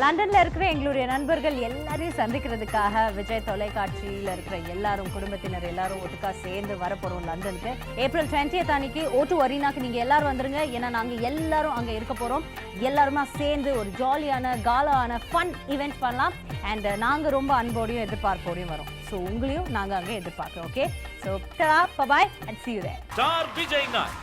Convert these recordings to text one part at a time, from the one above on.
லண்டன்ல இருக்கிற எங்களுடைய நண்பர்கள் எல்லாரையும் சந்திக்கிறதுக்காக விஜய் தொலைக்காட்சியில இருக்கிற எல்லாரும் குடும்பத்தினர் எல்லாரும் ஒட்டுக்கா சேர்ந்து வரப்போறோம் லண்டனுக்கு. ஏப்ரல் 20th அன்னைக்கு O2 அரினாக்கு நீங்க எல்லாரும் வந்துருங்க. ஏன்னா நாங்க எல்லாரும் அங்க இருக்க போறோம். எல்லாருமா சேர்ந்து ஒரு ஜாலியான காலான ஃபன் ஈவெண்ட் பண்ணலாம். அண்ட் நாங்க ரொம்ப அன்போடையும் எதிர்பார்ப்போடையும் வரோம். ஸோ உங்களையும் நாங்க அங்க எதிர்பார்க்கிறோம். Okay, so bye and see you there. Star Vijay night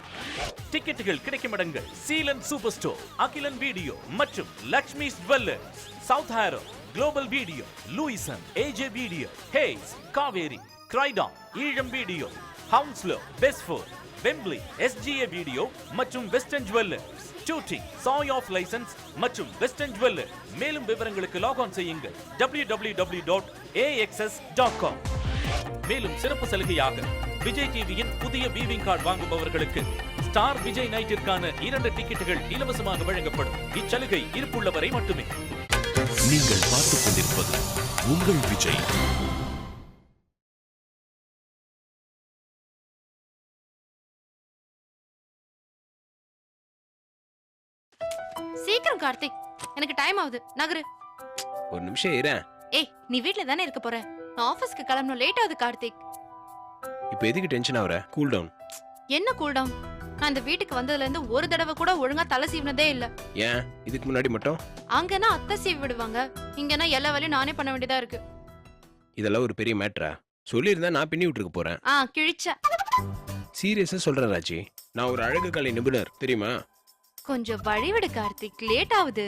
டிக்கெட்டுகள் கிடைக்கும் இடங்கள் Seelan super store, Akilan video மற்றும் Lakshmi jewellers, South Harrow, global video, Lewisham, AJ video, Hayes, Kaveri, Croydon, Eelam video, Hounslow, Bedford, Wembley, SGA video மற்றும் வெஸ்டர்ன் ஜுவல்லர்ஸ், டூட்டி, சாய் ஆஃப் லைசன்ஸ் மற்றும் western jeweller. மேலும் விவரங்களுக்கு lock on செய்யுங்கள் www.axs.com. மேலும் சிறப்பு சலுகையாக விஜய் டிவியின் புதிய வீவிங் கார்டு வாங்குபவர்களுக்கு ஸ்டார் விஜய் நைட்டிற்கான 2 டிக்கெட்டுகள் இலவசமாக வழங்கப்படும். இச்சலுகை இருப்புள்ளவரை மட்டுமே. நீங்கள் பார்த்துக் கொண்டிருப்பது உங்கள் விஜய். சீக்கிரம் கார்த்திக், எனக்கு டைம் ஆகுது, நகரு. ஒரு நிமிஷம் இரேன். ஏய், நீ வீட்ல தானே இருக்க போற? நான் ஆபீஸ்க்கு கிளம்பணும், லேட் ஆகுது கார்த்திக். இப்போ எதுக்கு டென்ஷன் ஆவற? Cool down. என்ன கூல் டவுன்? நான் இந்த வீட்டுக்கு வந்ததுல இருந்து ஒரு தடவை கூட ஒழுங்கா தலை சீவினதே இல்ல. ஏன் இதுக்கு முன்னாடி மட்டும்? அங்கன்னா அத்தை சீவி விடுவாங்க, இங்கன்னா எல்லா வேலையும் நானே பண்ண வேண்டியதா இருக்கு. இதெல்லாம் ஒரு பெரிய மேட்டரா? சொல்லியிருந்தா நான் பின்னி விட்டுருக்க போறேன். கிழிச்ச. சீரியஸா சொல்றேன் ராஜி, நான் ஒரு அழகு கலை நிபுணர் தெரியுமா? கொஞ்சம் வழிவிடு கார்த்திக், லேட் ஆகுது.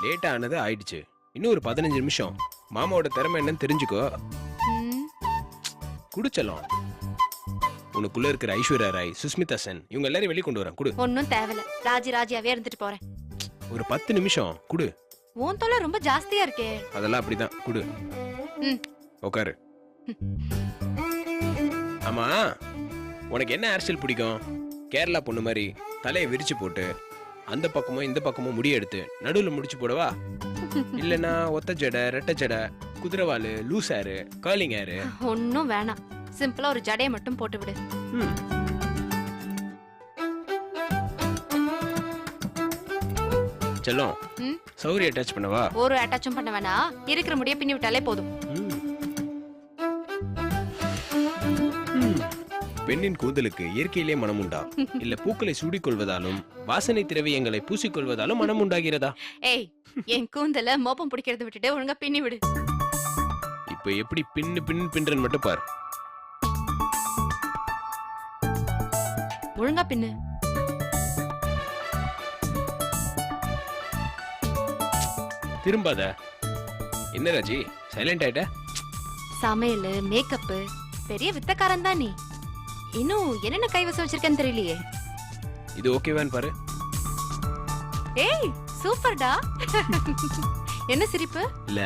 லேட்டா ஆனது ஆயிடுச்சு. இன்னும் ஒரு 15 நிமிஷம். மாமாவோட திறமை என்னன்னு தெரிஞ்சுக்கோ. குடிச்சலாம். உனக்குள்ள இருக்கிற ஐஸ்வர்யா ராய், சுஸ்மிதா சென், இவங்க எல்லாரும் வெளிய கொண்டு வரேன். குடு. ஒன்னும் தேவையில்ல, ராஜியாவே இருந்துட்டு போறேன். ஒரு 10 நிமிஷம் குடு. உன் தொல்லை ரொம்ப ஜாஸ்தியா இருக்கே. அதெல்லாம் அப்படிதான், குடு. உட்காரு. ஆமா, உனக்கு என்ன ஹேர் ஸ்டைல் பிடிக்கும்? கேரளா பொண்ணு மாதிரி தலையை விரிச்சு போட்டு அந்த பக்கமும் இந்த பக்கமும் முடி எடுத்து நடுவுல முடிச்சு போடவா? இல்லனா ஒத்த ஜடை, ரெட்டை ஜடை, குதிரவாலு, லூஸ் ஹேரு, கர்லிங் ஹேரு? ஒன்னும் வேணாம், சிம்பிளா ஒரு ஜடையை மட்டும் போட்டு விடு. செல்லம், சௌரி அட்டாச் பண்ணவா? ஒரு அட்டாச்சும் பண்ண வேணாம், இருக்கிற முடிய பின்னி விட்டாலே போதும். பெண்ணின் கூந்தலுக்கு இயற்கையிலே மனம் உண்டா, இல்ல பூக்களை சூடிக்கொள்வதாலும் வாசனை திரவியங்களை பூசிக்கொள்வதாலும் மனம் உண்டாகிறதா? ஏய், என் கூந்தல மோப்பம் பிடிக்கிறத விட்டுட்டு ஒழுங்கா பின்னி விடு. இப்ப எப்படி பின்றன் மட்டும் பாரு. ஒழுங்கா பின்னு. திரும்பாத. என்ன ராஜி, சைலண்ட் ஆயிட்ட? சமையல், மேக்கப், பெரிய வித்தக்காரன் தான் நீ. இன்னும் என்னென்ன கைவசம் வச்சிருக்கேன்னு தெரியலையே. இது ஓகேவான்னு பாரு. ஏய், சூப்பர்டா. என்ன சிரிப்பு? இல்ல,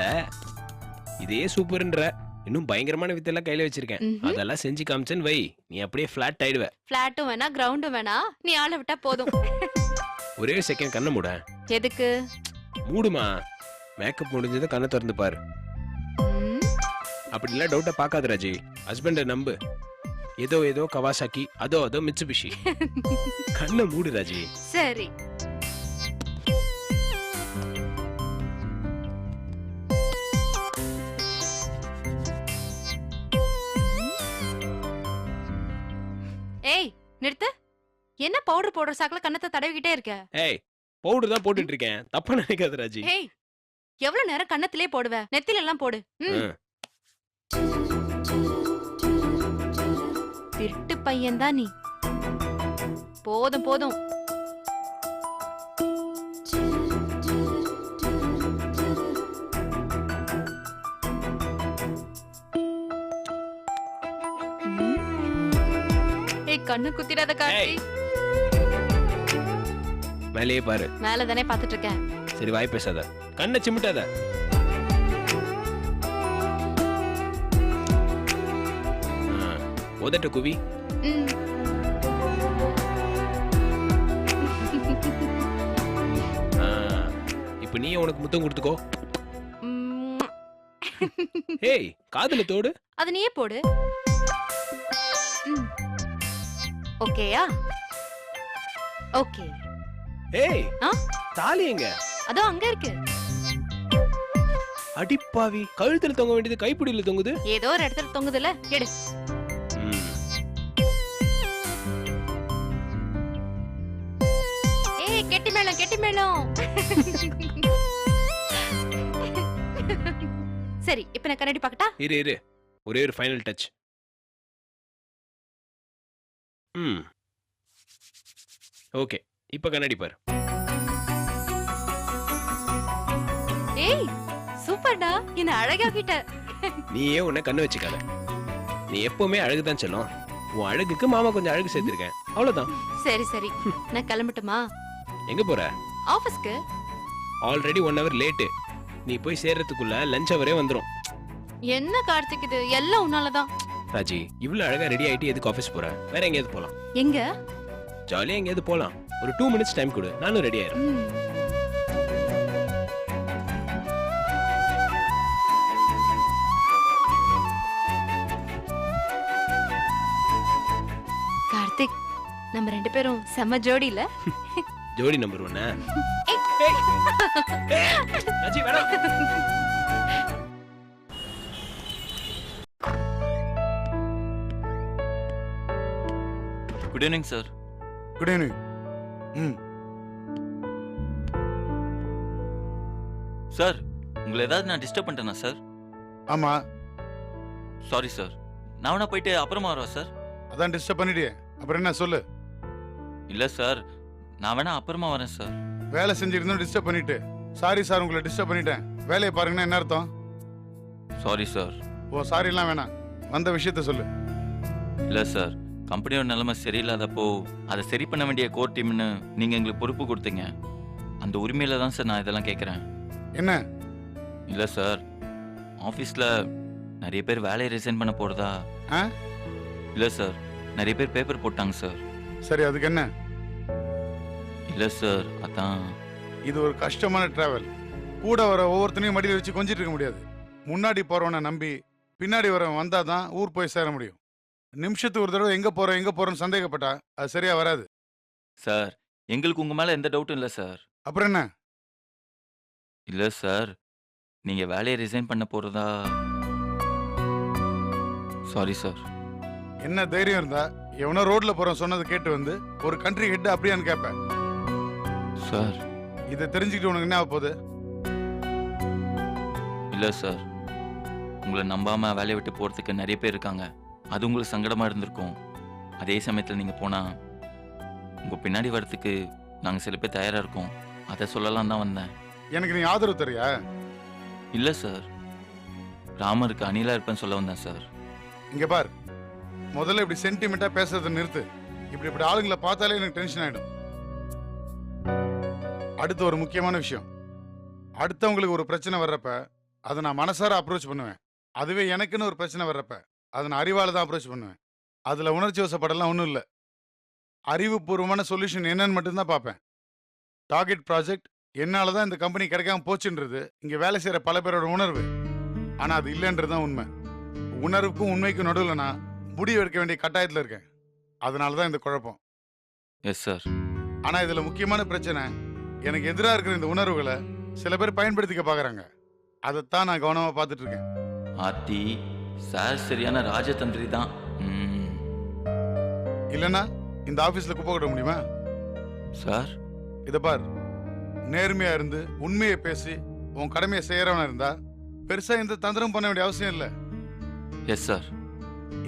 இதே சூப்பர்ன்ற. இன்னும் பயங்கரமான வித்தெல்லாம் கையில வச்சிருக்கேன். அதெல்லாம் செஞ்சு காமிச்சேன்னு வை, நீ அப்படியே ஃபிளாட் ஆயிடுவ. ஃபிளாட்டும் வேணா, கிரவுண்டும் வேணா, நீ ஆள விட்டா போதும். ஒரே செகண்ட் கண்ணை மூட. எதுக்கு? மூடுமா. மேக்கப் முடிஞ்சதை கண்ணை திறந்து பாரு. அப்படி இல்ல டவுட்டா பாக்காத ராஜி, ஹஸ்பண்ட நம்பு. ஏதோ ஏதோ கவாசாக்கி, அதோ அதோ மிட்சுபிஷி. கண்ணை மூடு ராஜி. சரி. ஏய், நிறுத்து. என்ன பவுடர் போடுற சாக்குல கண்ணத்தை தடவிக்கிட்டே இருக்க? ஏய், பவுடர் தான் போட்டுட்டு இருக்கேன், தப்பா நினைக்காத ராஜி. ஏய், எவ்வளவு நேரம் கண்ணத்திலே போடுவ? நெத்தில எல்லாம் போடு. திருட்டு பையன் தான் நீ. போதும் போதும். ஏய், கண்ணு குத்திராத கார்த்தி. மேலேயே பாரு. மேல தானே பாத்துட்டு இருக்கேன். சரி, வாய் பேசாத, கண்ணை சிமிட்டாத. உதட்ட குவி. இப்ப நீ உனக்கு முத்தம் கொடுத்துக்கோ. ஏய், காதுல தோடு. அது நீயே போடு. ஓகேயா? ஓகே. ஏய், தாலி எங்க? அதோ அங்க இருக்கு. அடிப்பாவி, கழுத்துல தொங்க வேண்டியது கைப்பிடியில தொங்குது. ஏதோ ஒரு இடத்துல தொங்குதுல, எடு. ஏய், கெட்டி மேளம், கெட்டி மேளம். சரி, இப்ப நான் கண்ணாடி பார்க்கட்டா? இரு ஒரே ஒரு ஃபைனல் டச். ஓகே, இப்ப கண்ணாடி பாரு. ஏய், சூப்பர்டா, என்ன அழகாக்கிட்ட. நீயே உன்னை கண்ணு வச்சுக்காத. நீ எப்பவுமே அழகுதான் செல்லும். உன் அழகுக்கு மாமா கொஞ்சம் அழகு சேர்த்திருக்கேன், அவ்வளவுதான். சரி சரி, நான் கிளம்பட்டுமா? எங்க போற? ஆபீஸ்க்கு. Already 1 hour late. நீ போய் சேர்றதுக்குள்ள லஞ்ச் அவரே வந்துரும். என்ன கார்த்திக், இது எல்லாம் உன்னாலதான். ராஜி, இவ்வளவு அழகா ரெடி ஆயிட்டு எதுக்கு ஆபீஸ் போற? வேற எங்கேயாவது போலாம். எங்க? ஜாலியா எங்கேயாவது போலாம். ஒரு 2 minutes டைம் கொடு, நானும் ரெடி ஆயிரும். கார்த்திக், நம்ம 2 பேரும் செம்ம ஜோடி இல்ல? ஜோடி நம்பர் 1. ராஜி வேணாம். Good evening sir. Good evening. Sir, உங்களை ஏதாவது நான் டிஸ்டர்ப் பண்ணிட்டேனா சார்? ஆமா, சாரி சார். நான் வேணா போயிட்டு அப்புறமா வரவா சார்? அதான் டிஸ்டர்ப் பண்ணிட்டியே, அப்புறம் என்ன சொல்லு. இல்ல சார், நான் வேணா அப்புறமா வரேன் சார். வேலை செஞ்சிருந்தோம் டிஸ்டர்ப் பண்ணிட்டு. சாரி சார், உங்களை டிஸ்டர்ப் பண்ணிட்டேன். வேலையை பாருங்கன்னா என்ன அர்த்தம்? Sorry sir. ஓ, சாரி எல்லாம் வேணாம், வந்த விஷயத்த சொல்லு. இல்ல சார், கம்பெனியோட நிலைமை சரியில்லாதப்போ அதை சரி பண்ண வேண்டிய கோர் டீம்னு நீங்க எங்களுக்கு பொறுப்பு கொடுத்தீங்க. அந்த உரிமையில தான் சார் நான் இதெல்லாம் கேட்கறேன். என்ன? இல்ல சார், ஆபீஸ்ல நிறைய பேர் வேலையை ரிசைன் பண்ண போறதா. ஆ? இல்ல சார், நிறைய பேர் பேப்பர் போட்டாங்க சார். சரி, அதுக்கு என்ன? இல்ல சார், அதான். இது ஒரு கஷ்டமான டிராவல். கூட வர ஒவ்வொருத்தனையும் மடியில் வச்சு கொஞ்சிட்டு இருக்க முடியாது. முன்னாடி போறவனை நம்பி பின்னாடி வரவன் வந்தாதான் ஊர் போய் சேர முடியும். நிமிஷத்துக்கு ஒரு தடவை எங்க போறோம்னு சந்தேகப்பட்டா அது சரியா வராது. சார், எங்களுக்கு உங்க மேல எந்த டவுட்டும் இல்ல சார். அப்புறம் என்ன? இல்ல சார், நீங்க வேலையை ரிசைன் பண்ண போறதா. Sorry sir. என்ன தைரியம் இருந்தா எவனோ ரோட்ல போறோம் சொன்னது கேட்டு வந்து ஒரு கண்ட்ரி ஹெட் அப்படியான்னு கேட்பேன். சார். இதை தெரிஞ்சுக்கிட்டு உனக்கு என்ன ஆக போகுது? இல்ல சார், உங்களை நம்பாம வேலையை விட்டு போறதுக்கு நிறைய பேர் இருக்காங்க. அது உங்களுக்கு சங்கடமா இருந்திருக்கும். அதே சமயத்தில் நீங்க போனா உங்க பின்னாடி வர்றதுக்கு நாங்க சில பேர் தயாரா இருக்கோம். அதை சொல்லலாம் தான் வந்தேன். எனக்கு நீ ஆதரவு தரியா? இல்ல சார், ராமருக்கு அணிலா இருப்பேன்னு சொல்ல வந்தேன் சார். இங்க பார், முதல்ல இப்படி சென்டிமெண்டா பேசுறதை நிறுத்து. இப்படி ஆளுங்களை பார்த்தாலே எனக்கு டென்ஷன் ஆயிடும். அடுத்து ஒரு முக்கியமான விஷயம். அடுத்தவங்களுக்கு ஒரு பிரச்சனை வர்றப்ப அதை நான் மனசார அப்ரோச் பண்ணுவேன். அதுவே எனக்குன்னு ஒரு பிரச்சனை வர்றப்ப அதை நான் அறிவால தான் அப்ரோச் பண்ணுவேன். அதுல உணர்ச்சி வசப்படலாம் ஒன்றும் இல்லை. அறிவுபூர்வமான சொல்யூஷன் என்னன்னு மட்டும்தான் பார்ப்பேன். டார்கெட் ப்ராஜெக்ட் என்னால தான் இந்த கம்பெனி கிடைக்காம போச்சுன்றது இங்க வேலை செய்யற பல பேரோட உணர்வு. ஆனா அது இல்லைன்றது தான் உண்மை. உணர்வுக்கும் உண்மைக்கும் நடுவில் நான் முடிவு எடுக்க வேண்டிய கட்டாயத்தில் இருக்கேன். அதனால தான் இந்த குழப்பம். Yes sir. ஆனா இதுல முக்கியமான பிரச்சனை, எனக்கு எதிராக இருக்கிற இந்த உணர்வுகளை சில பேர் பயன்படுத்திக்க பாக்குறாங்க. அதைத்தான் நான் கவனமா பார்த்துட்டு இருக்கேன். ஆர்த்தி சார் சரியான ராஜதந்திரி தான். இல்லைன்னா இந்த ஆபீஸ்ல குப்பை கொட்ட முடியுமா சார்? இதை பார், நேர்மையா இருந்து உண்மையை பேசி உன் கடமையை செய்யறவனா இருந்தா பெருசா இந்த தந்திரம் பண்ண வேண்டிய அவசியம் இல்லை. Yes sir.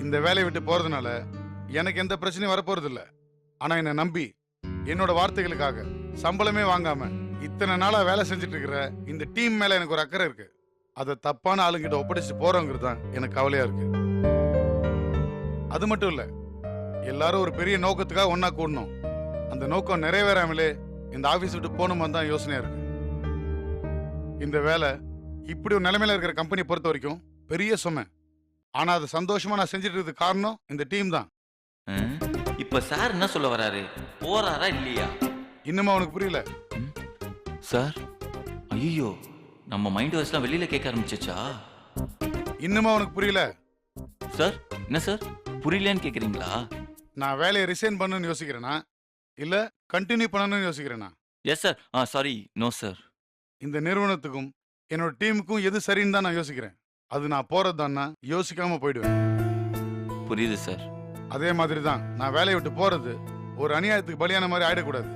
இந்த வேலையை விட்டு போறதுனால எனக்கு எந்த பிரச்சனையும் வரப்போறது இல்லை. ஆனா என்னை நம்பி என்னோட வார்த்தைகளுக்காக சம்பளமே வாங்காம இத்தனை நாளா வேலை செஞ்சுட்டு இருக்கிற இந்த டீம் மேல எனக்கு ஒரு அக்கறை இருக்கு. அதை தப்பான ஆளுங்கிட்ட ஒப்படைச்சு போறோங்கிறது தான் எனக்கு கவலையா இருக்கு. அது மட்டும் இல்ல, எல்லாரும் ஒரு பெரிய நோக்கத்துக்காக ஒன்னா கூடணும். அந்த நோக்கம் நிறைவேறாமலே இந்த ஆபீஸ் விட்டு போகணுமா தான் யோசனையா இருக்கு. இந்த வேலை இப்படி ஒரு நிலைமையில இருக்கிற கம்பெனி பொறுத்த வரைக்கும் பெரிய சுமை. ஆனா அது சந்தோஷமா நான் செஞ்சுட்டு இருக்கிறது காரணம் இந்த டீம் தான். இப்ப சார் என்ன சொல்ல வராரு? போறாரா இல்லையா? இன்னுமா உனக்கு புரியல? சார், ஐயோ, நம்ம மைண்ட் வாய்ஸ்லாம் வெளியில கேட்க ஆரம்பிச்சிச்சா? இன்னுமா உனக்கு புரியல? சார், என்ன சார் புரியலன்னு கேக்குறீங்களா? நான் வேலையை ரிசைன் பண்ணணும்னு யோசிக்கிறேனா இல்ல கண்டினியூ பண்ணணும்னு யோசிக்கிறேனா? Yes sir. Sorry, no sir. இந்த நிறுவனத்துக்கும் என்னோட டீமுக்கும் எது சரின்னு தான் நான் யோசிக்கிறேன். அது நான் போறது தான்னா யோசிக்காம போயிடுவேன். புரியுது சார். அதே மாதிரி தான் நான் வேலையை விட்டு போறது ஒரு அநியாயத்துக்கு பலியான மாதிரி ஆயிடக்கூடாது.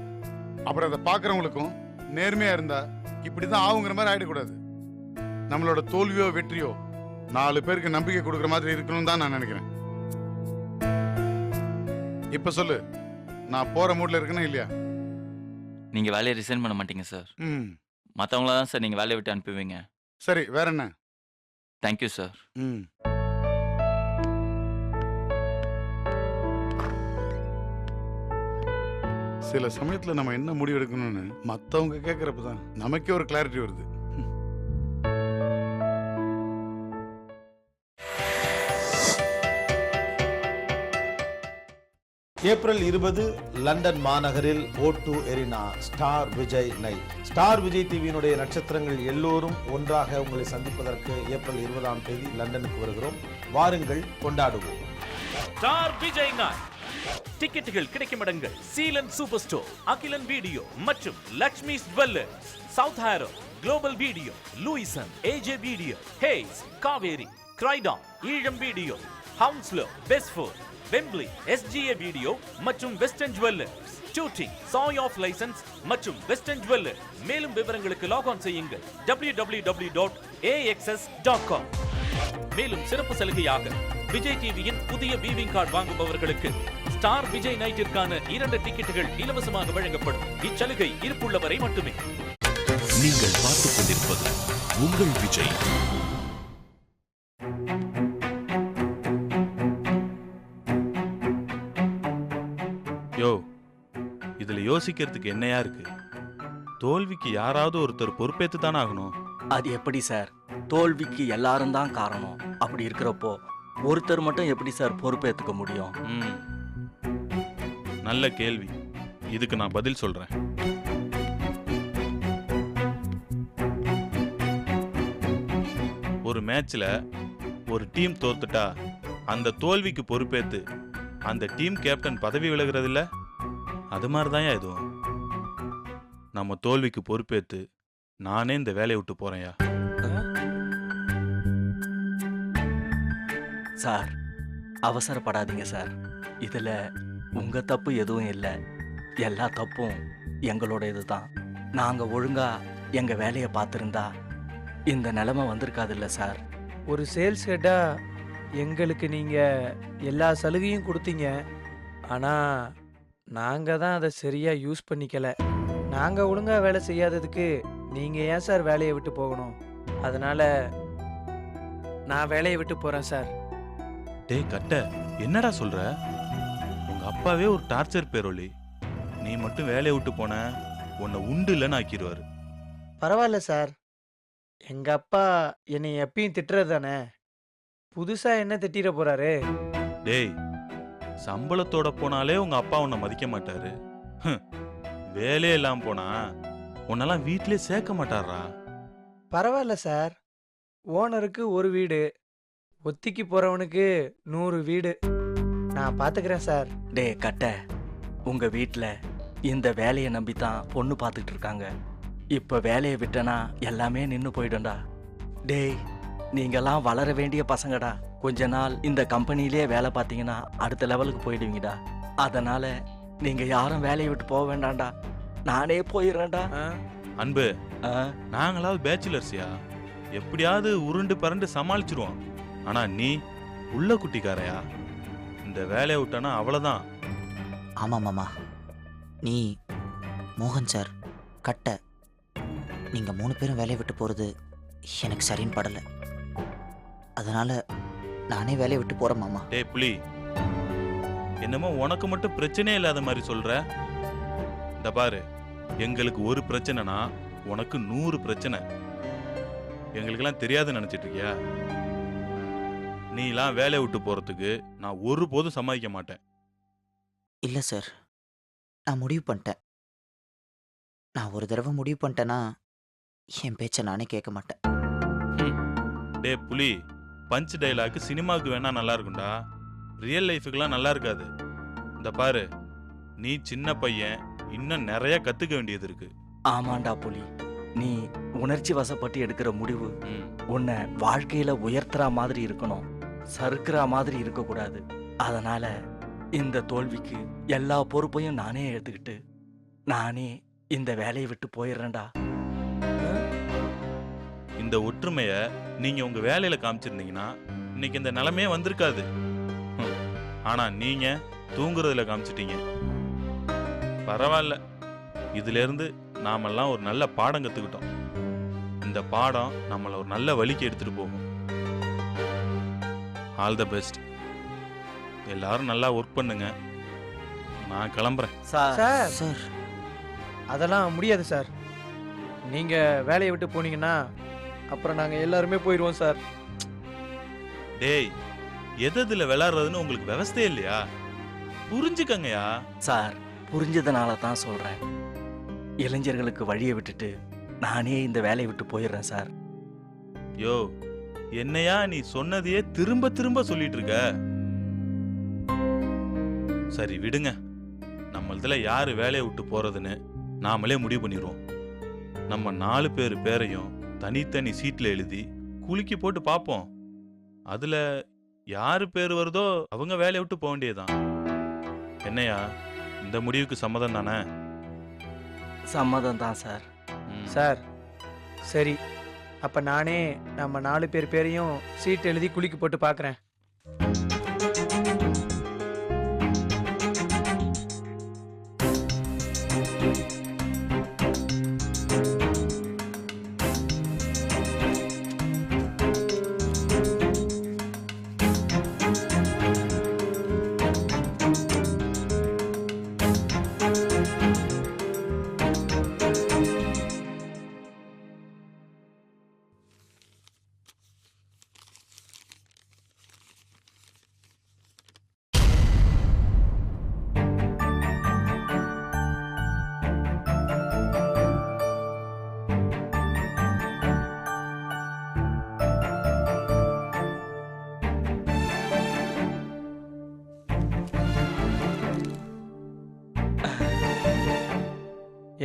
அப்புறம் அதை பார்க்குறவங்களுக்கும் நேர்மையா இருந்தா இப்படிதான் ஆகுங்கிற மாதிரி ஆயிடக்கூடாது. நம்மளோட தோல்வியோ வெற்றியோ 4 பேருக்கு நம்பிக்கை கொடுக்குற மாதிரி இருக்கணும்னு தான் நான் நினைக்கிறேன். இப்ப சொல்லு, நான் போற மூட்ல இருக்கேனா இல்லையா? நீங்க வேலையை ரிசைன் பண்ண மாட்டீங்க சார். ம் மற்றவங்கள தான் சார் நீங்கள் வேலையை விட்டு அனுப்புவீங்க. சரி, வேற என்ன? Thank you sir. ம் சில சமயத்துல நம்ம என்ன முடிவு எடுக்கணும்னு மத்தவங்க கேட்கறப்ப தான் நமக்கே ஒரு கிளாரிட்டி வருது. ஏப்ரல் 20 லண்டன் மாநகரில் O2 arena Star Vijay night. Star Vijay டிவியினுடைய நட்சத்திரங்கள் எல்லோரும் ஒன்றாக உங்களை சந்திப்பதற்கு ஏப்ரல் 20ஆம் தேதி லண்டனுக்கு வருகிறோம். வாருங்கள், கொண்டாடுவோம். ஸ்டார் விஜய் நாய் டிக்கெட்டுகள் கிடைக்கும் இடங்கள் Seelan super store, Akilan video மற்றும் Lakshmi jewellers, South Harrow, global video, Lewisham, AJ video, Hayes, Kaveri, Croydon, Eelam video, Hounslow, Bedford, Wembley, SGA video மற்றும் western jewellers, shooting, Sai off licence மற்றும் வெஸ்டர்ன் ஜுவல்லர். மேலும் விவரங்களுக்கு லாக் ஆன் செய்யுங்கள் www.axs.com. மேலும் சிறப்பு சலுகையாக விஜய் டிவியின் புதிய வீவிங் கார்டு வாங்குபவர்களுக்கு ஸ்டார் விஜய் நைட்டிற்கான 2 டிக்கெட்டுகள் இலவசமாக வழங்கப்படும். இச்சலுகை இருப்புள்ளவரை மட்டுமே. நீங்கள் பார்த்துக் கொண்டிருப்பது உங்கள் விஜய். யோ, இதுல யோசிக்கிறதுக்கு என்னையா இருக்கு? தோல்விக்கு யாராவது ஒருத்தர் பொறுப்பேத்து தானே ஆகணும். அது எப்படி சார்? தோல்விக்கு எல்லாரும் தான் காரணம். அப்படி இருக்கிறப்போ ஒருத்தர் மட்டும் எப்படி சார் பொறுப்பேற்றுக்க முடியும்? நல்ல கேள்வி. இதுக்கு நான் பதில் சொல்றேன். ஒரு மேட்ச்ல ஒரு டீம் தோத்துட்டா அந்த தோல்விக்கு பொறுப்பேத்து அந்த டீம் கேப்டன் பதவி விலகிறது இல்ல? அது மாதிரிதான் இதுவும். நம்ம தோல்விக்கு பொறுப்பேத்து நானே இந்த வேலையை விட்டு போறேன்யா. சார், அவசரப்படாதீங்க சார். இதுல உங்க தப்பு எதுவும் இல்லை. எல்லா தப்பும் எங்களோட இதுதான். நாங்க ஒழுங்கா எங்க வேலையை பார்த்துருந்தா இந்த நிலைமை வந்திருக்காதுல்ல சார். ஒரு சேல்ஸ் ஹெட்டா எங்களுக்கு நீங்கள் எல்லா சலுகையும் கொடுத்தீங்க. ஆனால் நாங்கள் தான் அதை சரியாக யூஸ் பண்ணிக்கல. நாங்கள் ஒழுங்காக வேலை செய்யாததுக்கு நீங்கள் ஏன் சார் வேலையை விட்டு போகணும்? அதனால் நான் வேலையை விட்டு போகிறேன் சார். டேய் கட்ட, என்னடா சொல்ற? உங்க அப்பாவே ஒரு டார்ச்சர் பேரொலி. நீ மட்டும் வேலையை விட்டு போன உன்னை உண்டு இல்லைன்னு ஆக்கிடுவாரு. பரவாயில்ல சார், எங்கள் அப்பா என்னை எப்பயும் திட்டுறது தானே. புதுசாக என்ன திட்டிட போகிறாரு? டேய், சம்பளத்தோட போனாலே உங்க அப்பா உன்னை மதிக்க மாட்டாரு. வேலையே இல்லாம போனா உன்னெல்லாம் வீட்டிலே சேர்க்க மாட்டாரா? பரவாயில்ல சார், ஓனருக்கு ஒரு வீடு, ஒத்திக்கு போகிறவனுக்கு 100 வீடு. நான் பார்த்துக்கிறேன் சார். டே கட்ட, உங்க வீட்டில் இந்த வேலையை நம்பித்தான் பொண்ணு பார்த்துக்கிட்டு இருக்காங்க. இப்போ வேலையை விட்டனா எல்லாமே நின்று போயிடும்டா. டேய், நீங்கெல்லாம் வளர வேண்டிய பசங்கடா. கொஞ்ச நாள் இந்த கம்பெனிலேயே வேலை பார்த்தீங்கன்னா அடுத்த லெவலுக்கு போயிடுவீங்கடா. அதனால நீங்க யாரும் வேலையை விட்டு போக வேண்டாம்டா. நானே போயிடுறேன்டா. அன்பு, நாங்களாவது பேச்சுலர்ஸியா, எப்படியாவது உருண்டு பரண்டு சமாளிச்சிருவோம். ஆனா நீ உள்ள குட்டிக்காரையா, இந்த வேலையை விட்டானா அவ்வளவுதான். ஆமா மாமா, நீ, மோகன் சார், கட்ட, நீங்க 3 பேரும் வேலையை விட்டு போறது எனக்கு சரின்னு படல. அதனால நானே வேலையை விட்டு போறேன் மாமா. டேய் புலி, என்னமோ உனக்கு மட்டும் பிரச்சனையே இல்லாத மாதிரி சொல்ற. இந்த பாரு, எங்களுக்கு ஒரு பிரச்சனைனா உனக்கு 100 பிரச்சனை. எங்களுக்கெல்லாம் தெரியாதுன்னு நினைச்சிட்டு இருக்கியா? நீலாம் வேலையை விட்டு போறதுக்கு நான் ஒருபோதும் சம்மதிக்க மாட்டேன். இல்ல சார், நான் முடிவு பண்ணிட்டேன். நான் ஒரு தடவை முடிவு பண்ணிட்டேன்னா என் பேச்சை நானே கேட்க மாட்டேன். டே புலி, பஞ்ச் டைலாக் சினிமாவுக்கு வேணா நல்லா இருக்கும்டா, ரியல் லைஃபுக்கெல்லாம் நல்லா இருக்காது. இந்த பாரு, நீ சின்ன பையன், இன்னும் நிறைய கத்துக்க வேண்டியது இருக்கு. ஆமாண்டா புலி, நீ உணர்ச்சி வசப்பட்டு எடுக்கிற முடிவு ம். உன்னை வாழ்க்கையில உயர்த்துற மாதிரி இருக்கணும், சறுக்கிற மாதிரி இருக்கக்கூடாது. அதனால இந்த தோல்விக்கு எல்லா பொறுப்பையும் நானே எடுத்துக்கிட்டு நானே இந்த வேலையை விட்டு போயிடுறேன்டா. இந்த ஒற்றுமைய நீங்க உங்க வேலையில காமிச்சிருந்தீங்கன்னா இன்னைக்கு இந்த நிலைமையே வந்திருக்காது. ஆனா நீங்க தூங்குறதுல காமிச்சிட்டீங்க. பரவாயில்ல, இதுல இருந்து நாமெல்லாம் ஒரு நல்ல பாடம் கத்துக்கிட்டோம். இந்த பாடம் நம்மள ஒரு நல்ல வழிக்கு எடுத்துட்டு போகும். All the best. எல்லாரும் நல்லா ஒர்க் பண்ணுங்க. நான் கிளம்புறேன். சார் சார் அதெல்லாம் முடியாது சார். நீங்க வேலையை விட்டு போனீங்கன்னா அப்புறம் நாங்க எல்லாருமே போயிடுவோம் சார். டேய், எதுல விளையாடுறதுன்னு உங்களுக்கு விவசாயம் இல்லையா? புரிஞ்சுக்கங்கயா. சார் புரிஞ்சதுனால தான் சொல்றேன். இளைஞர்களுக்கு வழியை விட்டுட்டு நானே இந்த வேலையை விட்டு போயிடுறேன் சார். யோ, என்னையா நீ சொன்னதையே திரும்ப திரும்ப சொல்லிட்டு இருக்க? சரி விடுங்க, நம்மளதுல யாரு வேலையை விட்டு போறதுன்னு நாமளே முடிவு பண்ணிடுவோம். நம்ம 4 பேர் பேரையும் தனித்தனி சீட்ல எழுதி குலுக்கி போட்டு பார்ப்போம். அதுல யாரு பேர் வருதோ அவங்க வேலையை விட்டு போக வேண்டியதுதான். என்னையா, இந்த முடிவுக்கு சம்மதம் தானே? சம்மதம் தான் சார். சார் சரி, அப்ப நானே நம்ம 4 பேர் பேரையும் சீட் எழுதி குலுக்கி போட்டு பார்க்கறேன்.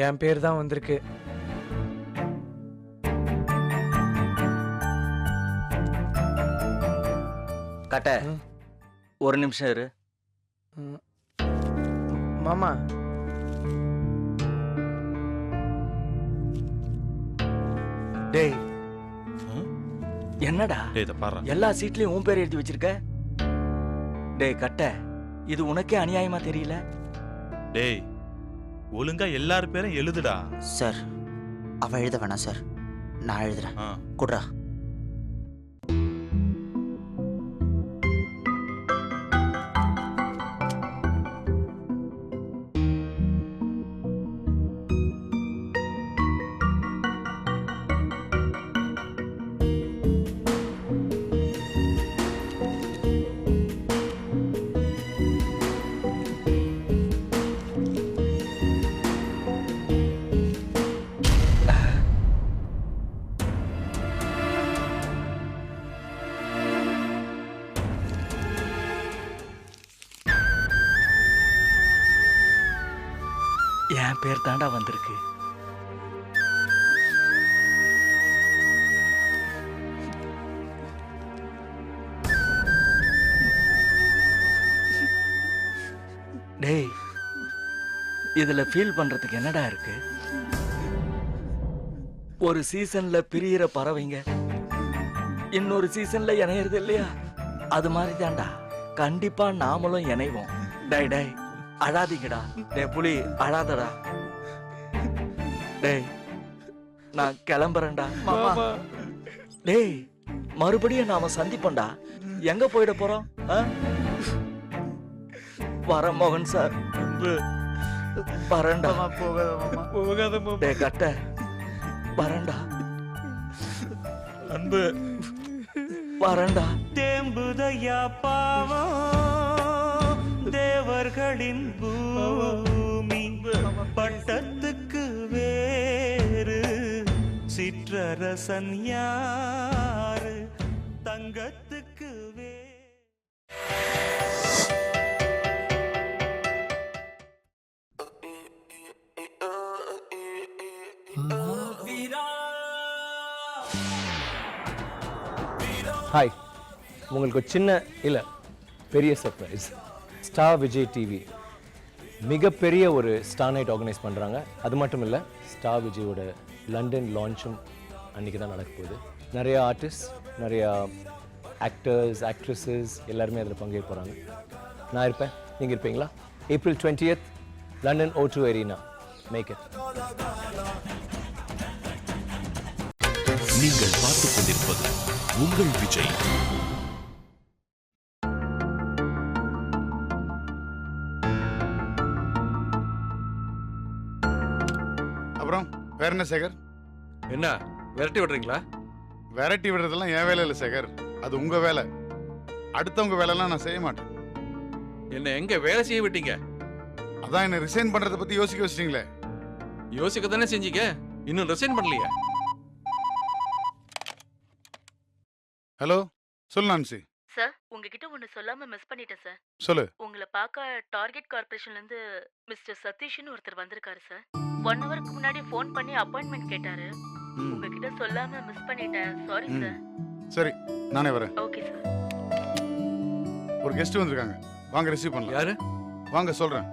என் பேர் தான் வந்திருக்கு. கட்ட ஒரு நிமிஷம் இரு. மாமா டேய் என்னடா டேய், இத பாரு. எல்லா சீட்லயும் உன் பேர் எழுதி வச்சிருக்க? டேய் கட்ட, இது உனக்கே அநியாயமா தெரியல? டேய், ஒழுங்கா எல்லார் பேரும் எழுதுடா. சார் அவ எழுத வேணாம் சார், நான் எழுதுறேன். குட்ரா. என் பேர் தாண்டா வந்திருக்கு. டேய், இதுல ஃபீல் பண்றதுக்கு என்னடா இருக்கு? ஒரு சீசன்ல பிரியிற பறவைங்க இன்னொரு சீசன்ல இணையறது இல்லையா? அது மாதிரி தான்டா கண்டிப்பா நாமளும் இணைவோம். டேய் டேய் அழாதீங்கடா. டேய் புலி அழாதடா. டேய் நான் கிளம்புறேன்டா. டேய் மறுபடியும் நாம சந்திப்போம்டா. எங்க போயிட போறோம்? வர மோகன் சார், வரேன்டா. டேய் கட்ட, வரேன்டா. அன்பு வரேன்டா. தேம்புதையா பாவம் தேவர்களின் பூமி, பட்டத்துக்கு வேறு சிற்றரசன் யாரு, தங்கத்துக்கு வீரா ஹாய், உங்களுக்கு ஒரு சின்ன இல்லை பெரிய சர்ப்ரைஸ். ஸ்டார் விஜய் டிவி மிகப்பெரிய ஒரு ஸ்டார் நைட் ஆர்கனைஸ் பண்ணுறாங்க. அது மட்டும் இல்லை, ஸ்டார் விஜயோட லண்டன் லான்ச்சும் அன்றைக்கி தான் நடக்க போகுது. நிறைய ஆர்டிஸ்ட், நிறையா ஆக்டர்ஸ், ஆக்ட்ரஸஸ் எல்லாருமே அதில் பங்கேற்க போகிறாங்க. நான் இருப்பேன், நீங்கள் இருப்பீங்களா? April 20th, London O2 Arena. Make it. நீங்கள் பார்த்துக் கொண்டிருப்பது உங்கள் விஜய். அப்புறம் வேற என்ன சேகர்? என்ன விரட்டி விடுறீங்களா? விரட்டி விடுறதெல்லாம் என் வேலை இல்லை சேகர், அது உங்க வேலை. அடுத்தவங்க வேலைலாம் நான் செய்ய மாட்டேன். என்ன எங்க வேலை செய்ய விட்டீங்க? அதான் என்ன ரிசைன் பண்றத பத்தி யோசிக்க வச்சிட்டீங்களே. யோசிக்க தானே செஞ்சீங்க, இன்னும் ரிசைன் பண்ணலையா? ஹலோ, சொல்லு நான்சி. சார், உங்ககிட்ட ஒன்னு சொல்லாம மிஸ் பண்ணிட்டேன் சார். சொல்லு. உங்களை பார்க்க டார்கெட் கார்ப்பரேஷன்ல இருந்து மிஸ்டர் சதீஷ்னு ஒருத்தர் வந்திருக்காரு சார். 1 ஹவருக்கு முன்னாடி ஃபோன் பண்ணி அப்பாயின்மெண்ட் கேட்டாரு. உங்ககிட்ட சொல்லாம மிஸ் பண்ணிட்டேன், சாரி சார். சரி, நானே வரேன். Okay sir. ஒரு கெஸ்ட் வந்திருக்காங்க, வாங்க ரிசீவ் பண்ணலாம். யாரு? வாங்க சொல்றேன்.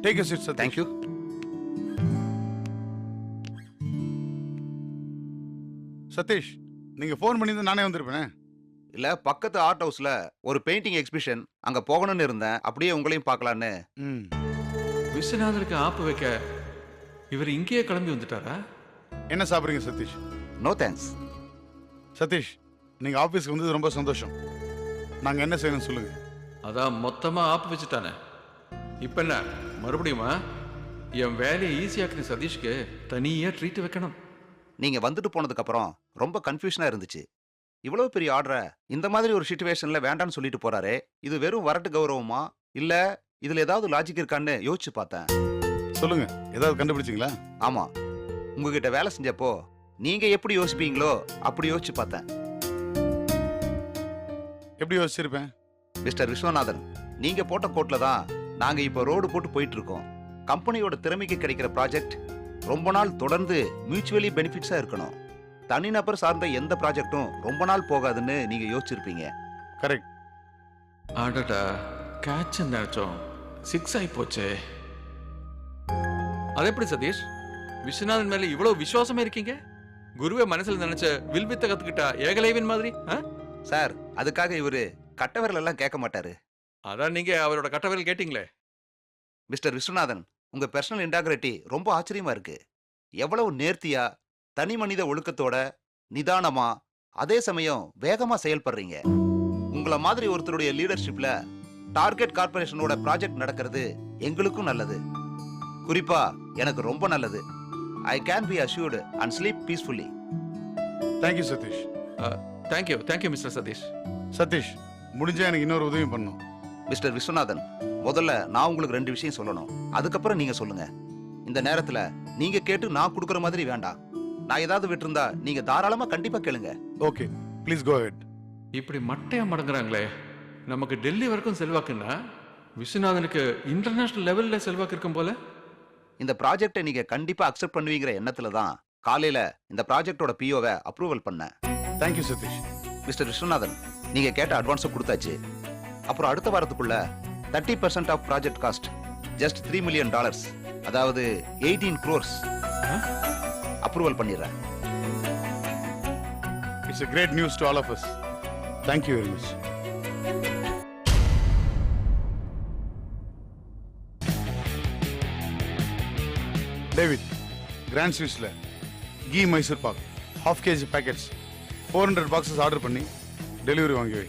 Take a seat, sir. Thank you. Satish, நீங்க ஃபோன் பண்ணியிருந்தா நானே வந்திருப்பேனே. இல்ல, பக்கத்து ஆர்ட் ஹவுஸ்ல ஒரு பெயிண்டிங் எக்ஸிபிஷன், அங்க போகணும்னு இருந்தேன். அப்படியே உங்களையும் பார்க்கலான்னு. விஸ்வநாதனுக்கு ஆப்பு வைக்க இவர் இங்கேயே கிளம்பி வந்துட்டாரா? என்ன சாப்பிடுறீங்க சதீஷ்? No thanks. சதீஷ், நீங்க ஆபீஸ்க்கு வந்தது ரொம்ப சந்தோஷம். நாங்க என்ன செய்யணும் சொல்லுங்க. அதான் மொத்தமா ஆப்பு வச்சுட்டானே, இப்ப என்ன மறுபடியுமா? என் வேலையை ஈஸியாக்குற சதீஷ்க்கு தனியா ட்ரீட் வைக்கணும். நீங்க வந்துட்டு போனதுக்கு அப்புறம் ரொம்ப கன்ஃபியூஷனா இருந்துச்சு. இவ்வளவு பெரிய ஆர்டரை இந்த மாதிரி ஒரு சிச்சுவேஷன்ல வேண்டான்னு சொல்லிட்டு போறாரே, இது வெறும் வரட்டு கௌரவமா இல்ல இதுல ஏதாவது லாஜிக் இருக்கான்னு யோசிச்சு பார்த்தேன். சொல்லுங்க, ஏதாவது கண்டுபிடிச்சீங்களா? ஆமா, உங்ககிட்ட வேலை செஞ்சப்போ நீங்க எப்படி யோசிப்பீங்களோ அப்படி யோசிச்சு பார்த்தேன். எப்படி யோசிச்சிருப்பேன்? மிஸ்டர் விஸ்வநாதன், நீங்க போட்ட கோட்ல தான் நாங்க இப்ப ரோடு போட்டு போயிட்டு இருக்கோம். கம்பெனியோட திறமைக்கு கிடைக்கிற ப்ராஜெக்ட் ரொம்ப நாள் தொடர்ந்து மியூச்சுவலி பெனிஃபிட்ஸா இருக்கணும். தனிநபர் சார்ந்த எந்த ப்ராஜெக்டும் ரொம்ப நாள் போகாதுன்னு நீங்க யோசிச்சிருப்பீங்க. கரெக்ட். ஆடடா, கேட்ச் நினைச்சோம், 6 ஆகி போச்சே. அது எப்படி சதீஷ், விஸ்வநாதன் மேல இவ்வளவு விசுவாசமா இருக்கீங்க? குருவை மனசுல நினைச்ச வில்வித்த கத்துக்கிட்டா ஏகலைவன் மாதிரி. சார், அதுக்காக இவரு கட்டவரல் எல்லாம் கேட்க மாட்டாரு. அதான் நீங்க அவரோட கட்டவரல் கேட்டீங்களே. மிஸ்டர் விஸ்வநாதன், உங்க பர்சனல் இன்டாகிரிட்டி ரொம்ப ஆச்சரியமா இருக்கு. எவ்வளவு நேர்த்தியா, தனி மனித ஒழுக்கத்தோட, நிதானமா, அதே சமயம் வேகமா செயல்படுறீங்க. உங்கள மாதிரி ஒருத்தருடைய லீடர்ஷிப்ல டார்கெட் கார்ப்பரேஷனோட ப்ராஜெக்ட் நடக்கிறது எங்களுக்கும் நல்லது. குறிப்பா எனக்கு ரொம்ப நல்லது. I can be assured and sleep peacefully. Thank you Satish. Thank you mister Satish. Satish, முடிஞ்சா எனக்கு இன்னொரு உதவி பண்ணும். மிஸ்டர் விஸ்வநாதன், முதல்ல நான் உங்களுக்கு 2 விஷயம் சொல்லணும். அதுக்கப்புறம் நீங்க சொல்லுங்க. இந்த நேரத்துல நீங்க கேட்டு நான் கொடுக்குற மாதிரி வேண்டாம். நான் ஏதாவது விட்டுருந்தா நீங்க தாராளமா கண்டிப்பா கேளுங்க. Okay, please go head. இப்படி மட்டையா மடங்குறாங்களே. நமக்கு டெல்லி வரைக்கும் செல்வாக்குன்னா விஸ்வநாதனுக்கு இன்டர்நேஷனல் லெவல்ல செல்வாக்கு இருக்கும் போல. இந்த ப்ராஜெக்டை நீங்க கண்டிப்பா அக்செப்ட் பண்ணுவீங்கிற எண்ணத்துல தான் காலையில இந்த ப்ராஜெக்டோட பிஓவை அப்ரூவல் பண்ணேன். தேங்க்யூ சதீஷ். மிஸ்டர் விஸ்வநாதன், நீங்க கேட்ட அட்வான்ஸும் கொடுத்தாச்சு. அப்புறம் அடுத்த வாரத்துக்குள்ள 30% of project cost, just $3 million, அதாவது 18 crores அப்ரூவல் பண்ணிடுறேன். It's a great news to all of us. Thank you very much. David, grand ஸ்வீட்ஸில் ghee Mysore pak ½ kg packets 400 boxes order பண்ணி டெலிவரி வாங்கி வை.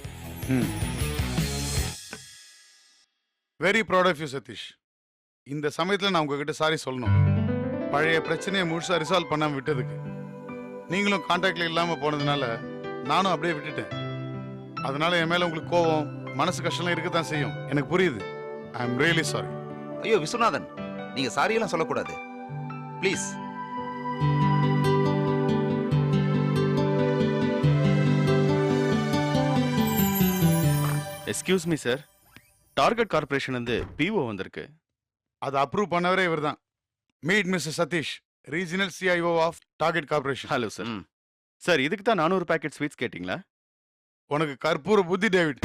Very proud of you Satish. இந்த சமயத்தில் நான் உங்ககிட்ட சாரி சொல்லணும். பழைய பிரச்சனையை முழுசாக ரிசால்வ் பண்ணாமல் விட்டதுக்கு. நீங்களும் கான்டாக்டில் இல்லாமல் போனதுனால நானும் அப்படியே விட்டுட்டேன். அதனால என் மேலே உங்களுக்கு கோவம், மனசு கஷ்டம் இருக்க தான் செய்யும். எனக்கு புரியுது. I am really sorry. ஐயோ விஸ்வநாதன், நீங்க சாரியெல்லாம் சொல்லக்கூடாது please. Excuse me sir, Target Corporation வந்து பிஓ வந்திருக்கு. அதை அப்ரூவ் பண்ணவரே இவர்தான். Meet mister Satish, regional CIO of Target Corporation. Hello sir. Sir, இதுக்கு தான் 400 பேக்கெட் ஸ்வீட்ஸ் கேட்டிங்களா? உனக்கு கற்பூர புத்தி, டேவிட்.